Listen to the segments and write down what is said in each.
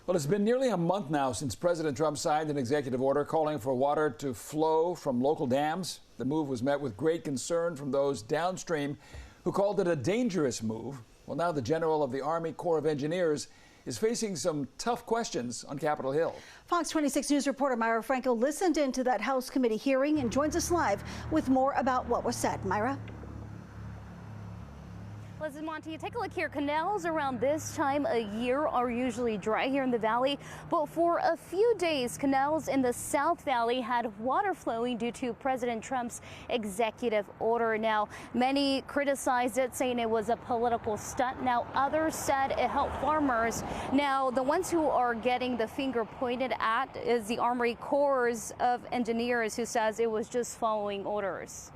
Well, it's been nearly a month now since President Trump signed an executive order calling for water to flow from local dams. The move was met with great concern from those downstream who called it a dangerous move. Well, now the general of the Army Corps of Engineers is facing some tough questions on Capitol Hill. Fox 26 News reporter Myra Franco listened into that House committee hearing and joins us live with more about what was said. Myra? Liz and Monty, take a look here. Canals around this time of year are usually dry here in the valley, but for a few days, canals in the South Valley had water flowing due to President Trump's executive order. Now, many criticized it, saying it was a political stunt. Now, others said it helped farmers. Now, the ones who are getting the finger pointed at is the Army Corps of Engineers, who says it was just following orders.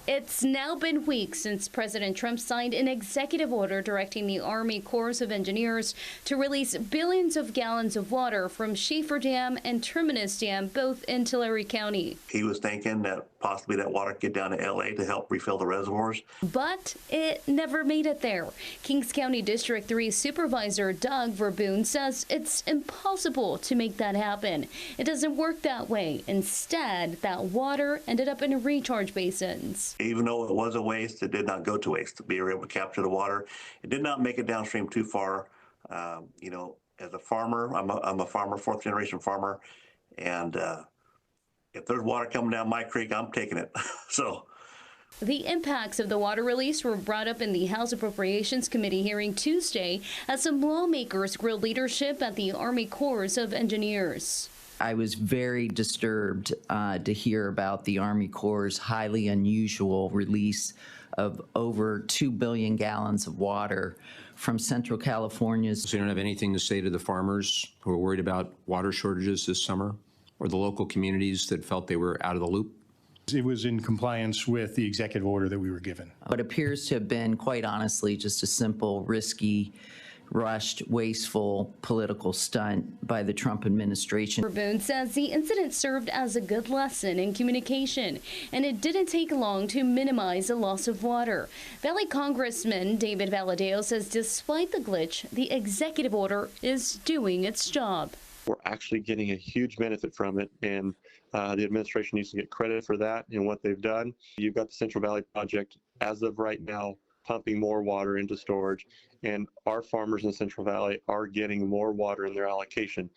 It's now been weeks since President Trump signed an executive order directing the Army Corps of Engineers to release billions of gallons of water from Schaefer Dam and Terminus Dam, both in Tulare County. He was thinking that possibly that water could get down to LA to help refill the reservoirs. But it never made it there. Kings County District 3 Supervisor Doug Verboon says it's impossible to make that happen. It doesn't work that way. Instead, that water ended up in recharge basins. Even though it was a waste, it did not go to waste. We were able to capture the water. It did not make it downstream too far. You know, as a farmer, I'm a farmer, fourth generation farmer, and if there's water coming down my creek, I'm taking it. So. The impacts of the water release were brought up in the House Appropriations Committee hearing Tuesday as some lawmakers grilled leadership at the Army Corps of Engineers. I was very disturbed to hear about the Army Corps' highly unusual release of over 2 billion gallons of water from Central California's. So you don't have anything to say to the farmers who are worried about water shortages this summer, or the local communities that felt they were out of the loop? It was in compliance with the executive order that we were given. What appears to have been, quite honestly, just a simple, risky, rushed, wasteful political stunt by the Trump administration. Verboon says the incident served as a good lesson in communication, and it didn't take long to minimize the loss of water. Valley Congressman David Valadeo says despite the glitch, the executive order is doing its job. We're actually getting a huge benefit from it, and the administration needs to get credit for that and what they've done. You've got the Central Valley Project, as of right now, pumping more water into storage, and our farmers in the Central Valley are getting more water in their allocation.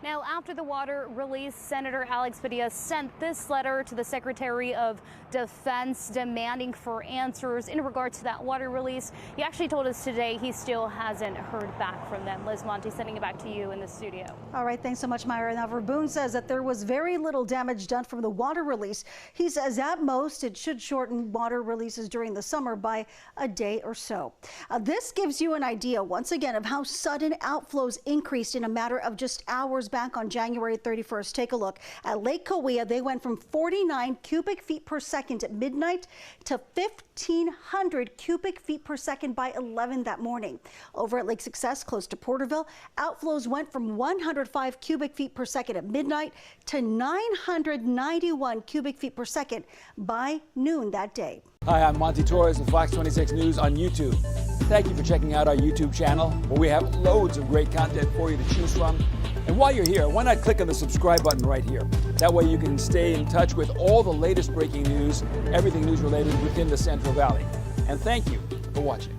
Now, after the water release, Senator Alex Padilla sent this letter to the Secretary of Defense demanding for answers in regard to that water release. He actually told us today he still hasn't heard back from them. Liz Monty, sending it back to you in the studio. All right, thanks so much, Myra. Now, Verboon says that there was very little damage done from the water release. He says at most it should shorten water releases during the summer by a day or so. This gives you an idea, once again, of how sudden outflows increased in a matter of just hours back on January 31st. Take a look at Lake Cahuilla. They went from 49 cubic feet per second at midnight to 1,500 cubic feet per second by 11 that morning. Over at Lake Success, close to Porterville, outflows went from 105 cubic feet per second at midnight to 991 cubic feet per second by noon that day. Hi, I'm Monty Torres with Fox 26 News on YouTube. Thank you for checking out our YouTube channel, where we have loads of great content for you to choose from. And while you're here, why not click on the subscribe button right here? That way you can stay in touch with all the latest breaking news, everything news related within the Central Valley. And thank you for watching.